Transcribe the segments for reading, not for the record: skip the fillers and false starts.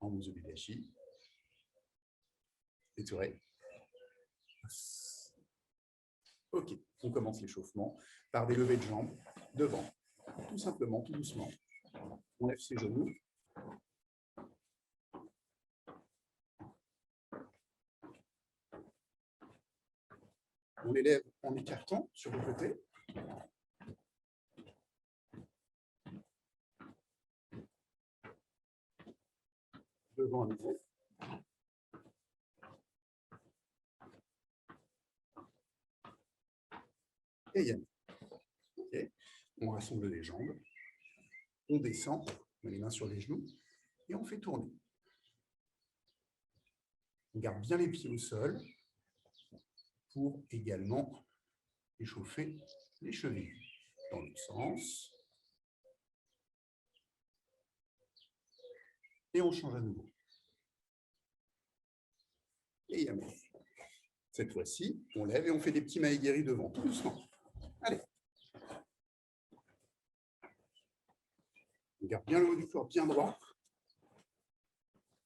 en Musubidachi. Étirez. Ok, on commence l'échauffement par des levées de jambes devant, tout simplement, tout doucement. On lève ses genoux. On les lève en écartant sur le côté. Devant à nouveau. Et Yann. Okay. On rassemble les jambes. On descend, on met les mains sur les genoux et on fait tourner. On garde bien les pieds au sol pour également échauffer les chevilles. Dans l'autre sens. Et on change à nouveau. Et Yamé. Cette fois-ci, on lève et on fait des petits maïgiri devant, tout doucement. Allez. On garde bien le haut du corps bien droit.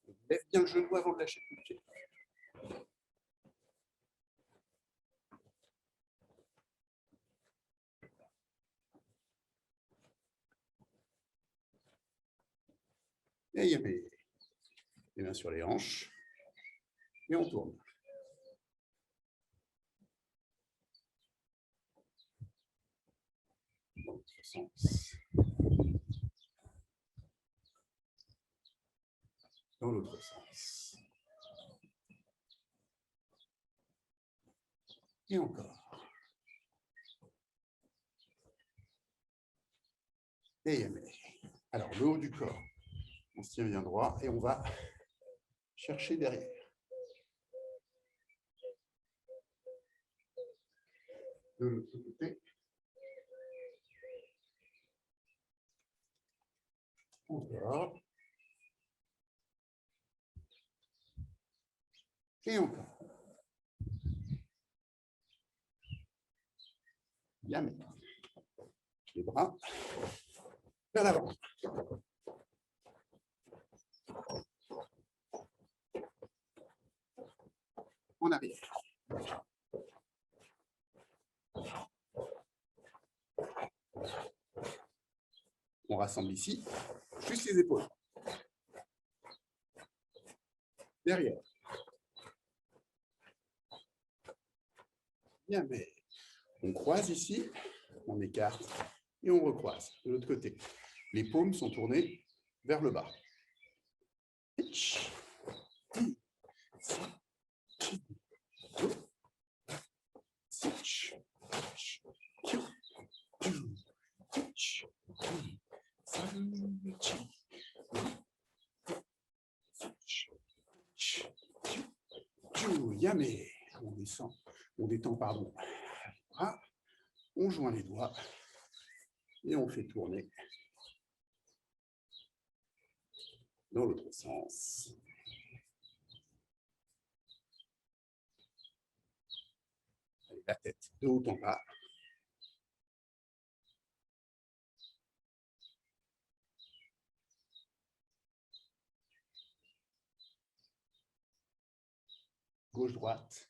On lève bien le genou avant de lâcher le pied. Et Yamé. Les mains sur les hanches. Et on tourne. Dans l'autre sens. Dans l'autre sens. Et encore. Et Yamé. Alors, le haut du corps, on se tient bien droit et on va chercher derrière. De l'autre côté. Encore. Et encore. Bien, les bras vers l'avant. En arrière. On rassemble ici, juste les épaules. Derrière. Bien, mais on croise ici, on écarte et on recroise de l'autre côté. Les paumes sont tournées vers le bas. Yamé. On descend, on détend, pardon. On joint les doigts et on fait tourner dans l'autre sens. Allez, la tête de haut en bas. Gauche-droite.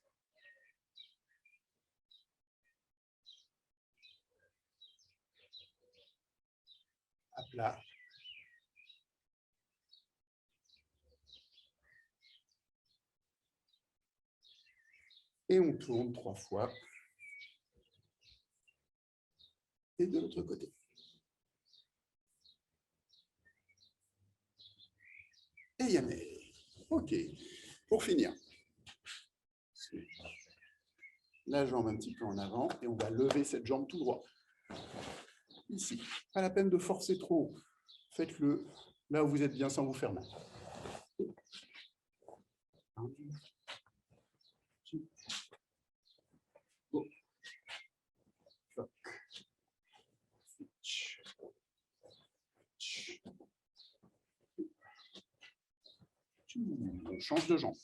À plat. Et on tourne 3 fois. Et de l'autre côté. Et Yamé. OK. Pour finir, la jambe un petit peu en avant et on va lever cette jambe tout droit. Ici. Pas la peine de forcer trop. Faites-le là où vous êtes bien sans vous faire mal. On change de jambe.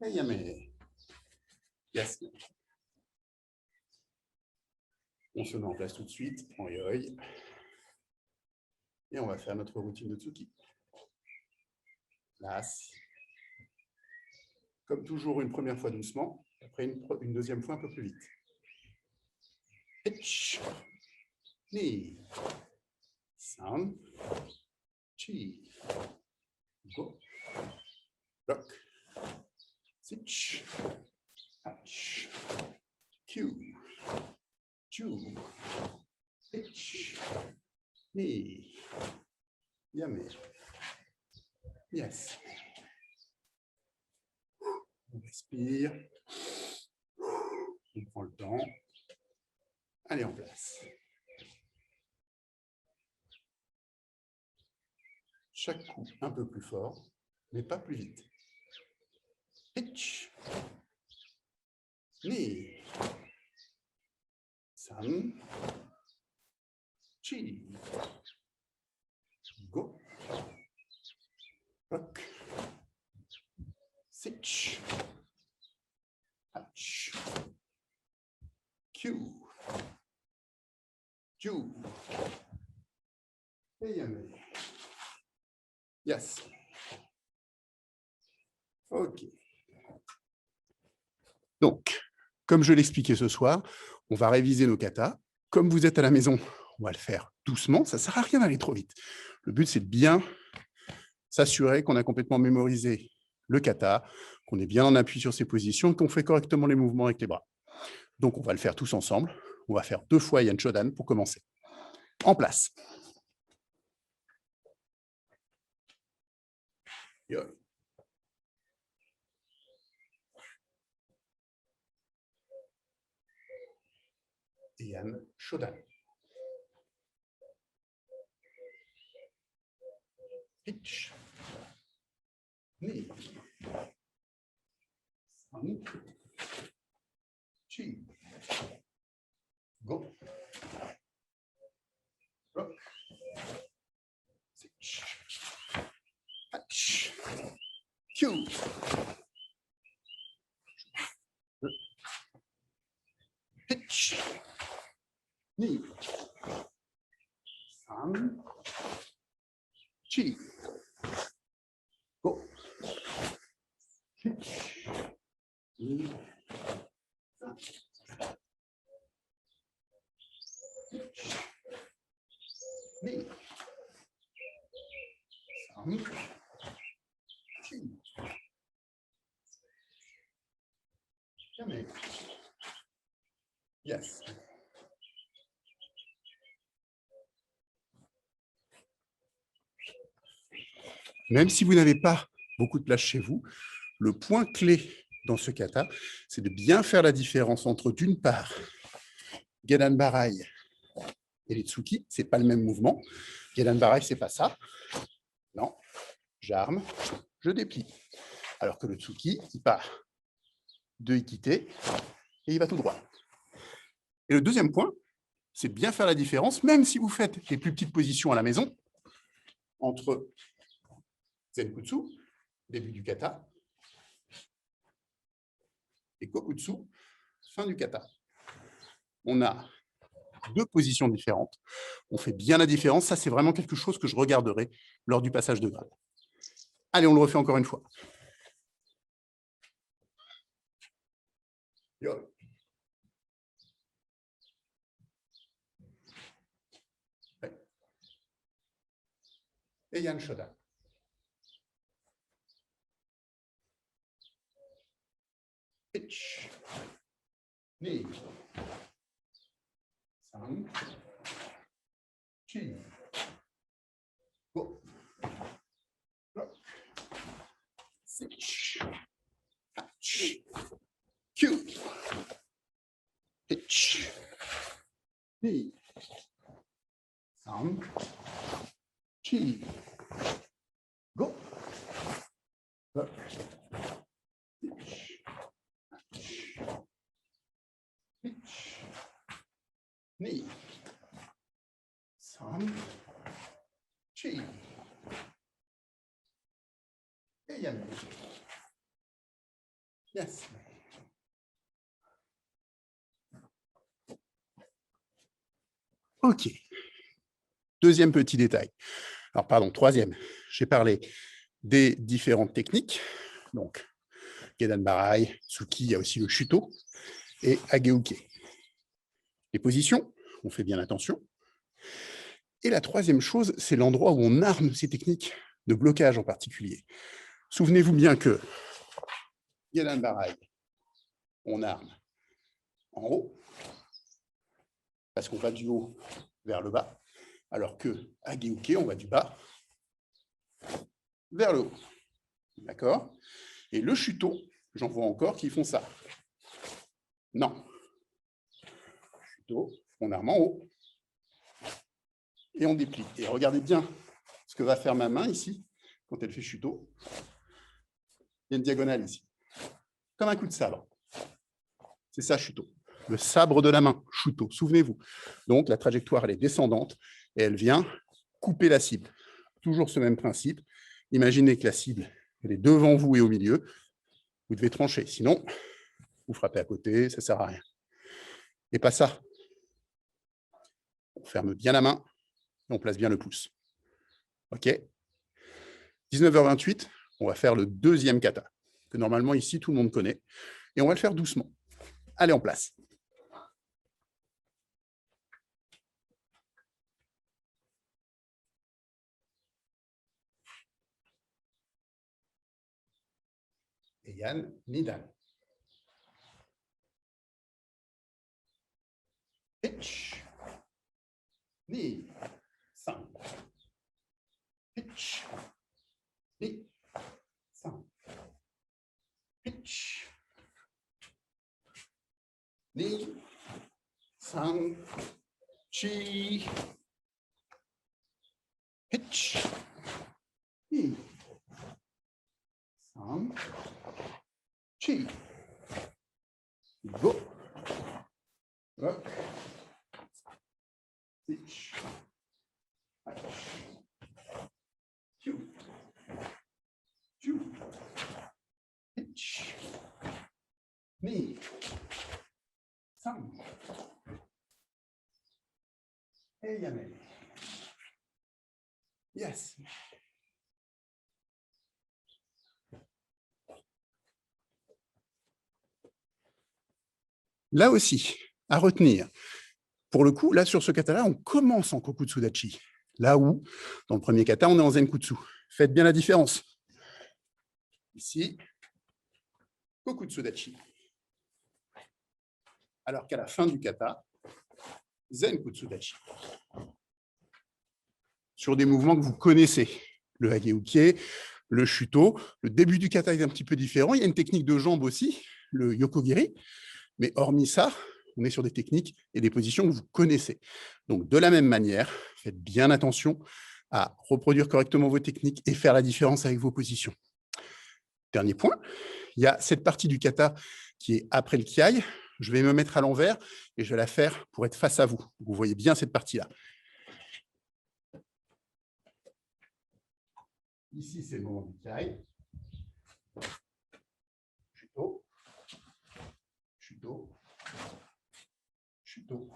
Et yamé. Yes. On se met en place tout de suite en yoi. Et on va faire notre routine de Tsuki. Place. Comme toujours, une première fois doucement, après une deuxième fois un peu plus vite. Hitch. Ni. San. Chi. Go. Rock. Sitch. Hatch. Q. Chu. Hitch. Ni. Yame. Yes. On respire. On prend le temps. Allez, en place. Chaque coup un peu plus fort, mais pas plus vite. Hitch. Ni. San. Chi. Go. Rock. Sitch. Hatch. Q. Ju. Et yamé. Yes. OK. Donc, comme je l'expliquais ce soir, on va réviser nos katas. Comme vous êtes à la maison, on va le faire doucement. Ça ne sert à rien d'aller trop vite. Le but, c'est de bien s'assurer qu'on a complètement mémorisé le kata, qu'on est bien en appui sur ses positions, qu'on fait correctement les mouvements avec les bras. Donc, on va le faire tous ensemble. On va faire 2 fois Yan Shodan pour commencer. En place. Yo. Yan Shodan. Hitch. Ni. San. Chi. Go. Rock. Sitch. Hatch. Q. Hitch. Ni. San. Chi. Go. Hitch. Ni. San. Hitch. Ni. San. Chi. Yamé. Yes. Même si vous n'avez pas beaucoup de place chez vous, le point clé dans ce kata, c'est de bien faire la différence entre, d'une part, Gedan Barai et les Tsuki. Ce n'est pas le même mouvement. Gedan Barai, ce n'est pas ça. Non, j'arme, je déplie. Alors que le Tsuki, il part de Ikité et il va tout droit. Et le deuxième point, c'est de bien faire la différence, même si vous faites les plus petites positions à la maison, entre Zenkutsu, début du kata, et Kokutsu, fin du kata. On a 2 positions différentes. On fait bien la différence. Ça, c'est vraiment quelque chose que je regarderai lors du passage de grade. Allez, on le refait encore une fois. Yo. Et Yan Shodan. Hitch. Ni. San. Chi. Go. Rock. Sitch. Hatch. Q. Hitch. Ni. San. Chi. Go. Rock. Sitch. Hatch. Hitch. Ni. San. Chi. Et Yamé. OK. Deuxième petit détail. Alors, pardon, troisième. J'ai parlé des différentes techniques. Donc, Gedan Barai, Tsuki, il y a aussi le Shuto et Ageuke. Les positions, on fait bien attention. Et la troisième chose, c'est l'endroit où on arme ces techniques de blocage en particulier. Souvenez-vous bien que Gedan Barai, on arme en haut, parce qu'on va du haut vers le bas, alors que Ageuke, on va du bas vers le haut. D'accord? Et le Shuto, j'en vois encore qui font ça. Non. Shuto, on arme en haut et on déplie. Et regardez bien ce que va faire ma main ici, quand elle fait Shuto. Il y a une diagonale ici, comme un coup de sabre. C'est ça, Shuto. Le sabre de la main, Shuto, souvenez-vous. Donc, la trajectoire, elle est descendante et elle vient couper la cible. Toujours ce même principe. Imaginez que la cible, elle est devant vous et au milieu. Vous devez trancher. Sinon, vous frappez à côté, ça ne sert à rien. Et pas ça. On ferme bien la main et on place bien le pouce. OK? 19h28, on va faire le deuxième kata, que normalement ici, tout le monde connaît. Et on va le faire doucement. Allez, en place. Et Yann, Nidan. Pitch. Ni. 5. Pitch. Ni. 5. Pitch. Ni. 5. Chi. Pitch. Ni. 5. Chi. Go. Rock. Pitch. Two. Two. Pitch. Knee. 5. Et yamé. Yes. Là aussi, à retenir. Pour le coup, là, sur ce kata-là, on commence en Kokutsudachi. Là où, dans le premier kata, on est en Zenkutsu. Faites bien la différence. Ici, Kokutsudachi. Alors qu'à la fin du kata, Zenkutsudachi. Sur des mouvements que vous connaissez. Le Hageuke, le Shuto. Le début du kata est un petit peu différent. Il y a une technique de jambe aussi, le Yokogiri. Mais hormis ça, on est sur des techniques et des positions que vous connaissez. Donc, de la même manière, faites bien attention à reproduire correctement vos techniques et faire la différence avec vos positions. Dernier point, il y a cette partie du kata qui est après le kiai. Je vais me mettre à l'envers et je vais la faire pour être face à vous. Vous voyez bien cette partie-là. Ici, c'est le moment du kiai. Shuto. Shuto. Shuto.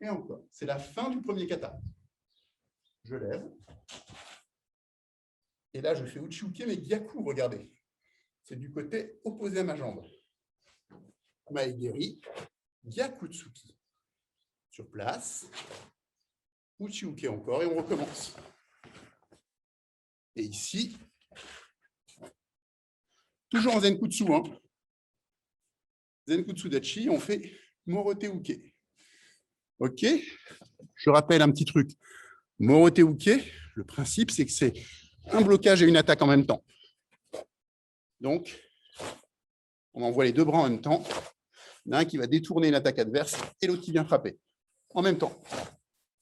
Et encore. C'est la fin du premier kata. Je lève. Et là, je fais Uchiuke, mais Gyaku, regardez. C'est du côté opposé à ma jambe. Maegeri, Gyakutsuki. Sur place. Uchiuke encore, et on recommence. Et ici, toujours en Zenkutsu, hein. Zenkutsu Dachi, on fait Morote Uke. OK? Je rappelle un petit truc. Morote Uke, le principe, c'est que c'est un blocage et une attaque en même temps. Donc, on envoie les deux bras en même temps. Il y en a un qui va détourner une attaque adverse et l'autre qui vient frapper. En même temps.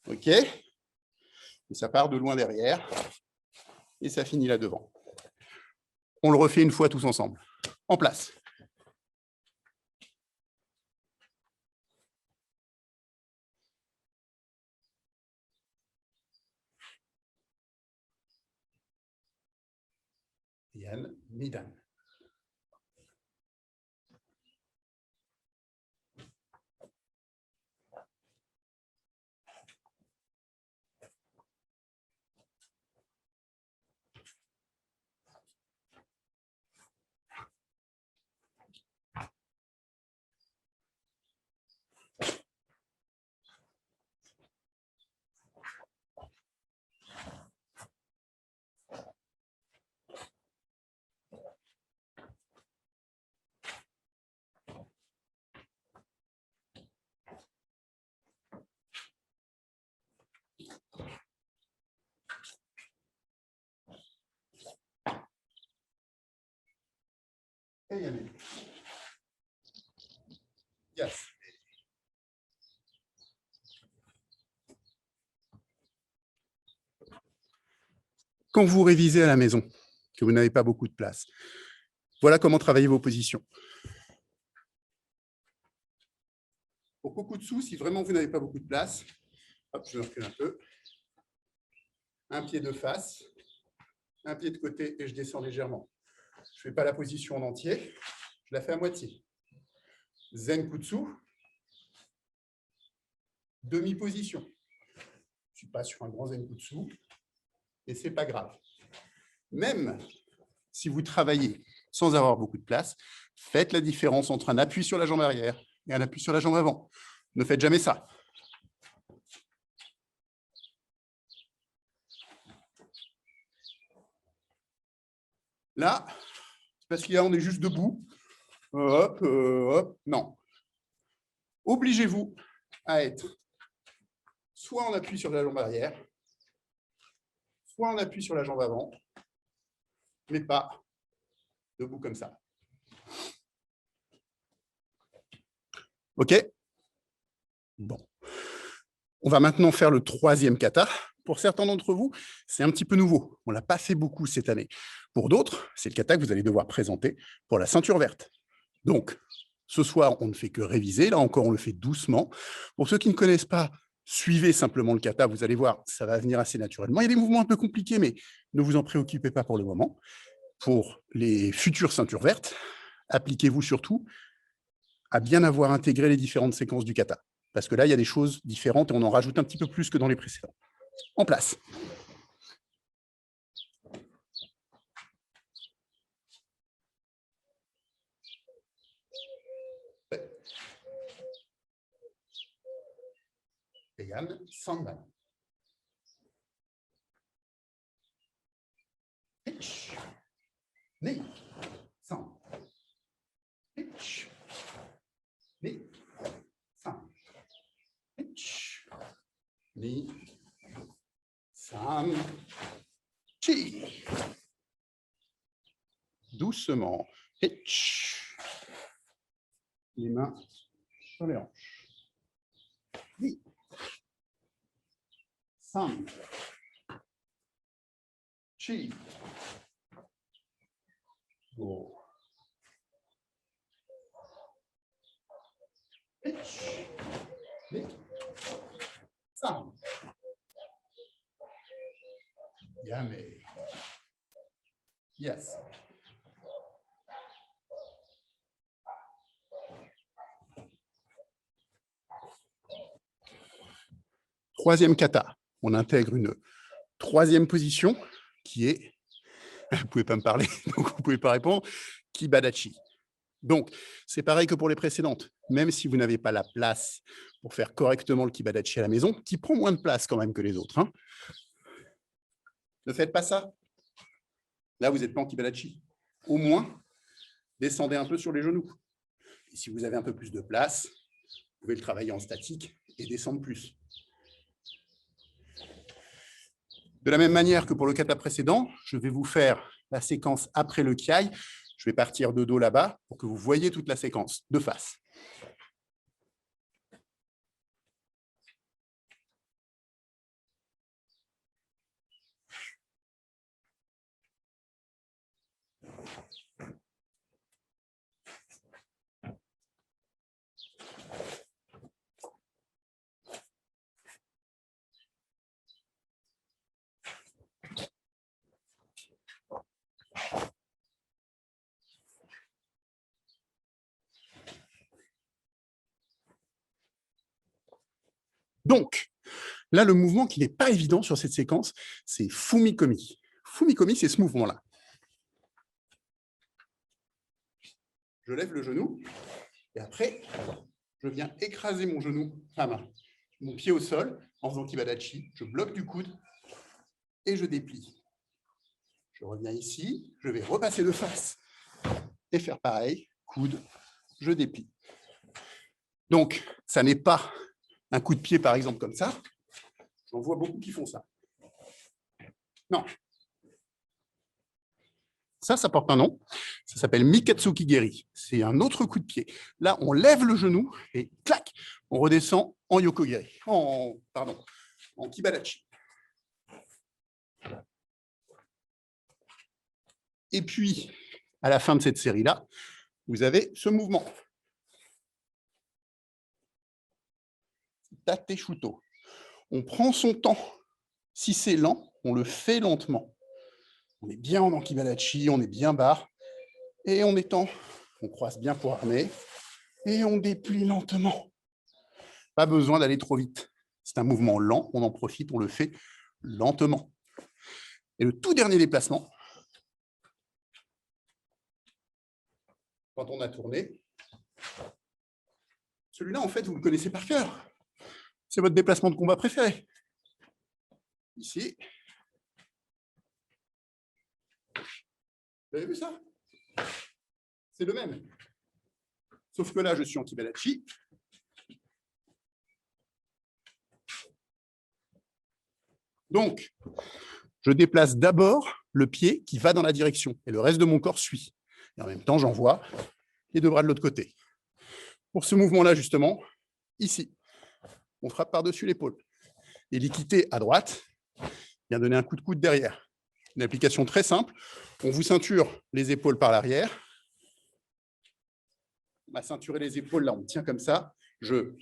OK? Et ça part de loin derrière. Et ça finit là devant. On le refait une fois tous ensemble. En place. Yann Nidan. Et yamé. Yes. Quand vous révisez à la maison, que vous n'avez pas beaucoup de place, voilà comment travailler vos positions. Pour Kokutsu, si vraiment vous n'avez pas beaucoup de place, hop, je recule un peu. Un pied de face, un pied de côté et je descends légèrement. Je ne fais pas la position en entier, je la fais à moitié. Zenkutsu, demi-position. Je ne suis pas sur un grand Zenkutsu et ce n'est pas grave. Même si vous travaillez sans avoir beaucoup de place, faites la différence entre un appui sur la jambe arrière et un appui sur la jambe avant. Ne faites jamais ça. Là, parce qu'il y a, on est juste debout. Hop, hop, non. Obligez-vous à être soit en appui sur la jambe arrière, soit en appui sur la jambe avant, mais pas debout comme ça. OK? Bon. On va maintenant faire le troisième kata. Pour certains d'entre vous, c'est un petit peu nouveau. On ne l'a pas fait beaucoup cette année. Pour d'autres, c'est le kata que vous allez devoir présenter pour la ceinture verte. Donc, ce soir, on ne fait que réviser. Là encore, on le fait doucement. Pour ceux qui ne connaissent pas, suivez simplement le kata. Vous allez voir, ça va venir assez naturellement. Il y a des mouvements un peu compliqués, mais ne vous en préoccupez pas pour le moment. Pour les futures ceintures vertes, appliquez-vous surtout à bien avoir intégré les différentes séquences du kata. Parce que là, il y a des choses différentes et on en rajoute un petit peu plus que dans les précédents. En place. Égale Sandan. Pitch. Ni. San. Pitch. Ni. San. Pitch. Ni. San. Chi. Doucement. Pitch. Les mains sur les hanches. Ni. San. Chi. Go. Pitch. Ni. San. Yame. Yes. Troisième kata. On intègre une troisième position qui est, vous ne pouvez pas me parler, donc vous ne pouvez pas répondre, Kibadachi. Donc, c'est pareil que pour les précédentes. Même si vous n'avez pas la place pour faire correctement le Kibadachi à la maison, qui prend moins de place quand même que les autres. Hein. Ne faites pas ça. Là, vous n'êtes pas en Kibadachi. Au moins, descendez un peu sur les genoux. Et si vous avez un peu plus de place, vous pouvez le travailler en statique et descendre plus. De la même manière que pour le kata précédent, je vais vous faire la séquence après le kiai. Je vais partir de dos là-bas pour que vous voyez toute la séquence de face. Donc, là, le mouvement qui n'est pas évident sur cette séquence, c'est Fumikomi. Fumikomi, c'est ce mouvement-là. Je lève le genou et après, je viens écraser mon genou, mon pied au sol en faisant Kibadachi. Je bloque du coude et je déplie. Je reviens ici, je vais repasser de face et faire pareil, coude, je déplie. Donc, ça n'est pas un coup de pied, par exemple, comme ça. J'en vois beaucoup qui font ça. Non. Ça porte un nom. Ça s'appelle Mikatsuki Geri. C'est un autre coup de pied. Là, on lève le genou et clac, on redescend en Yokogiri. En Kibadachi. Et puis, à la fin de cette série-là, vous avez ce mouvement. Tate Shuto. On prend son temps. Si c'est lent, on le fait lentement. On est bien en Kibadachi, on est bien bas. Et on étend. On croise bien pour armer. Et on déplie lentement. Pas besoin d'aller trop vite. C'est un mouvement lent, on en profite, on le fait lentement. Et le tout dernier déplacement, quand on a tourné, celui-là, en fait, vous le connaissez par cœur. C'est votre déplacement de combat préféré. Ici. Vous avez vu ça? C'est le même. Sauf que là, je suis en Kibadachi. Donc, je déplace d'abord le pied qui va dans la direction et le reste de mon corps suit. Et en même temps, j'envoie les deux bras de l'autre côté. Pour ce mouvement-là, justement, ici, on frappe par-dessus l'épaule. Et l'équité à droite vient donner un coup de coude derrière. Une application très simple. On vous ceinture les épaules par l'arrière. On va ceinturer les épaules, là, on tient comme ça. Je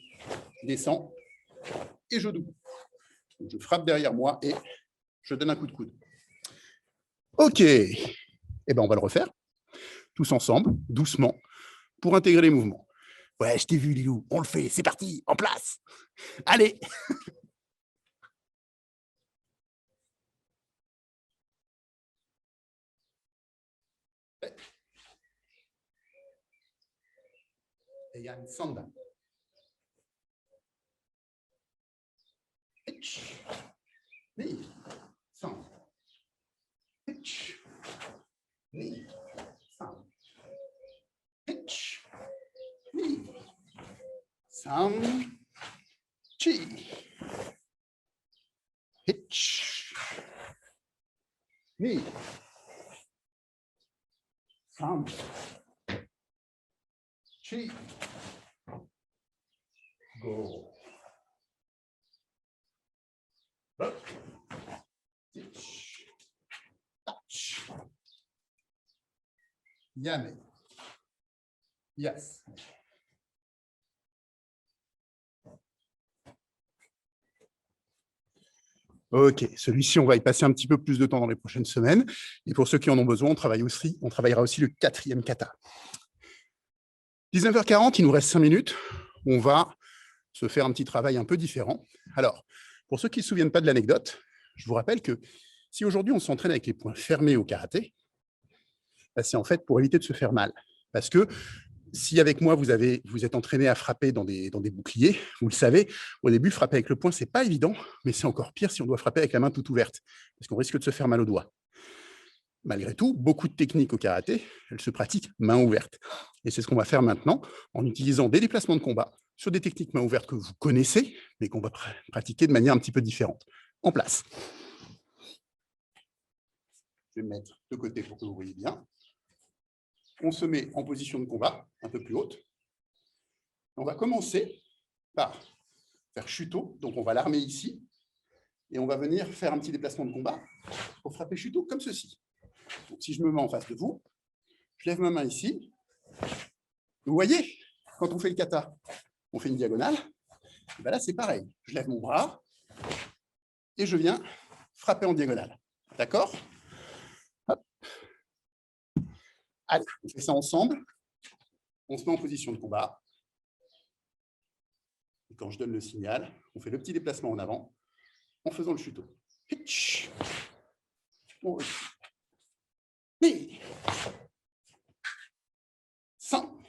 descends et je double. Je frappe derrière moi et je donne un coup de coude. OK. Eh bien, on va le refaire, tous ensemble, doucement, pour intégrer les mouvements. Ouais, je t'ai vu, Lilou. On le fait. C'est parti. En place. Allez. Et il y a une sanda. Ni. Sand. Ni. Sand. Ni. Sand. Chi. Hitch. Ni. Sand. Chi. Go. Up. Hitch. Touch. Yame. Yes. OK, celui-ci, on va y passer un petit peu plus de temps dans les prochaines semaines. Et pour ceux qui en ont besoin, on travaillera aussi le 4e kata. 19h40, il nous reste 5 minutes. On va se faire un petit travail un peu différent. Alors, pour ceux qui ne se souviennent pas de l'anecdote, je vous rappelle que si aujourd'hui on s'entraîne avec les poings fermés au karaté, c'est en fait pour éviter de se faire mal. Parce que si avec moi, vous êtes entraîné à frapper dans des boucliers, vous le savez, au début, frapper avec le poing, ce n'est pas évident, mais c'est encore pire si on doit frapper avec la main toute ouverte, parce qu'on risque de se faire mal aux doigts. Malgré tout, beaucoup de techniques au karaté, elles se pratiquent main ouverte. Et c'est ce qu'on va faire maintenant, en utilisant des déplacements de combat sur des techniques main ouverte que vous connaissez, mais qu'on va pratiquer de manière un petit peu différente. En place. Je vais me mettre de côté pour que vous voyez bien. On se met en position de combat, un peu plus haute. On va commencer par faire Shuto, donc on va l'armer ici, et on va venir faire un petit déplacement de combat pour frapper Shuto comme ceci. Donc, si je me mets en face de vous, je lève ma main ici. Vous voyez, quand on fait le kata, on fait une diagonale. Et bien là, c'est pareil. Je lève mon bras et je viens frapper en diagonale. D'accord ? Allez, on fait ça ensemble. On se met en position de combat. Et quand je donne le signal, on fait le petit déplacement en avant en faisant le Shuto. Hitch. Ni. San.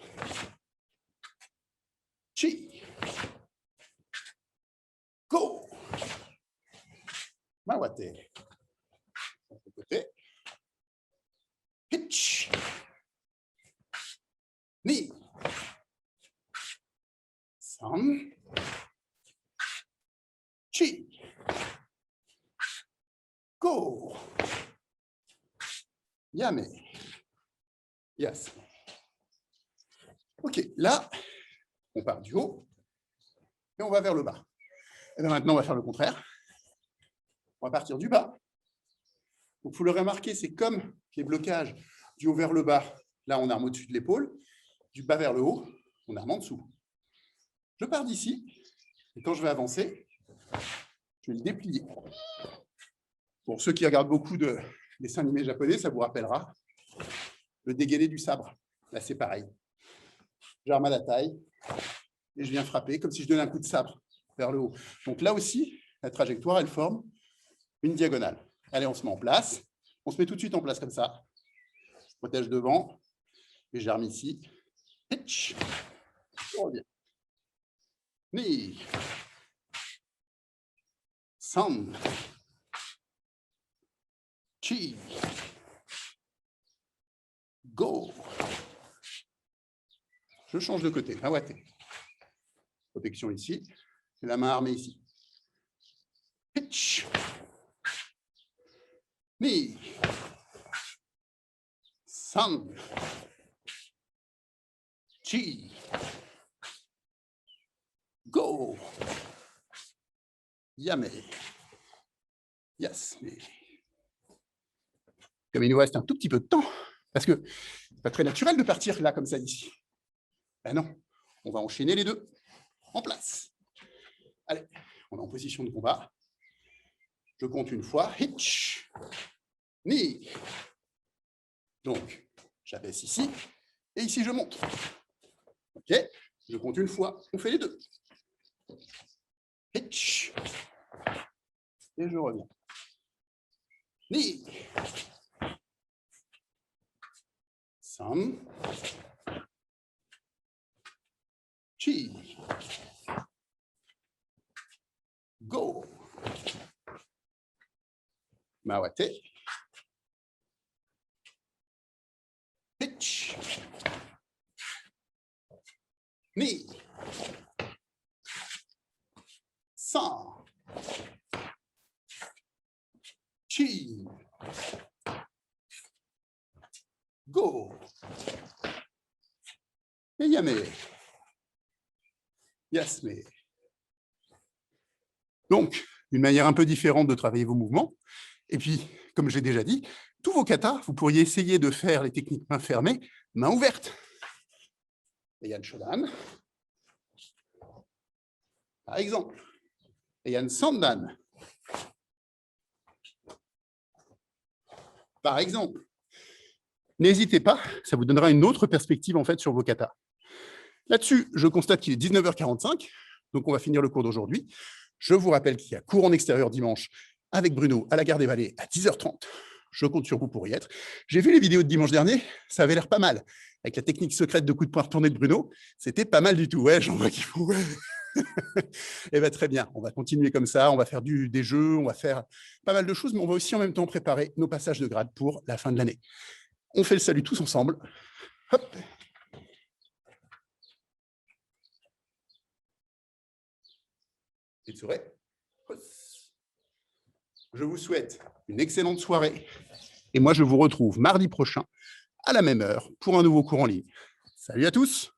Chi. Go. Mawate. De côté. Hitch. Ni. San. Chi. Go. Yame. Yes. OK, là, on part du haut et on va vers le bas. Et bien maintenant, on va faire le contraire. On va partir du bas. Donc, vous l'aurez remarqué, c'est comme les blocages du haut vers le bas. Là, on arme au-dessus de l'épaule. Du bas vers le haut, on arme en dessous. Je pars d'ici. Et quand je vais avancer, je vais le déplier. Pour ceux qui regardent beaucoup de dessins animés japonais, ça vous rappellera le dégainé du sabre. Là, c'est pareil. J'arme à la taille et je viens frapper comme si je donnais un coup de sabre vers le haut. Donc là aussi, la trajectoire, elle forme une diagonale. Allez, on se met en place. On se met tout de suite en place comme ça. Je protège devant et j'arme ici. Je reviens. Ni. San. Chi. Go. Je change de côté. Awate. Protection ici. Et la main armée ici. Hitch. Ni. San. Chi. Go. Yame. Yes. Comme il nous reste un tout petit peu de temps, parce que c'est pas très naturel de partir là comme ça d'ici. Ben non, on va enchaîner les deux. En place. Allez, on est en position de combat. Je compte une fois. Hitch. Ni. Donc, j'abaisse ici. Et ici, je monte. OK. Je compte une fois. On fait les deux. Hitch. Et je reviens. Ni. San. Chi. Go. Mawate. Hitch. Ni. San. Chi. Go. Et yame. Yes, mais. Donc, une manière un peu différente de travailler vos mouvements. Et puis, comme j'ai déjà dit, tous vos katas, vous pourriez essayer de faire les techniques main fermée, main ouverte. Heian Shodan, par exemple. Heian Sandan, par exemple. N'hésitez pas, ça vous donnera une autre perspective en fait sur vos katas. Là-dessus, je constate qu'il est 19h45, donc on va finir le cours d'aujourd'hui. Je vous rappelle qu'il y a cours en extérieur dimanche avec Bruno à la Gare des Vallées à 10h30. Je compte sur vous pour y être. J'ai vu les vidéos de dimanche dernier, ça avait l'air pas mal. Avec la technique secrète de coup de poing retourné de Bruno, c'était pas mal du tout. Ouais, j'en vois qu'il faut. Ouais. Eh bien, très bien, on va continuer comme ça, on va faire des jeux, on va faire pas mal de choses, mais on va aussi en même temps préparer nos passages de grade pour la fin de l'année. On fait le salut tous ensemble. Hop. Je vous souhaite une excellente soirée. Et moi, je vous retrouve mardi prochain à la même heure pour un nouveau cours en ligne. Salut à tous!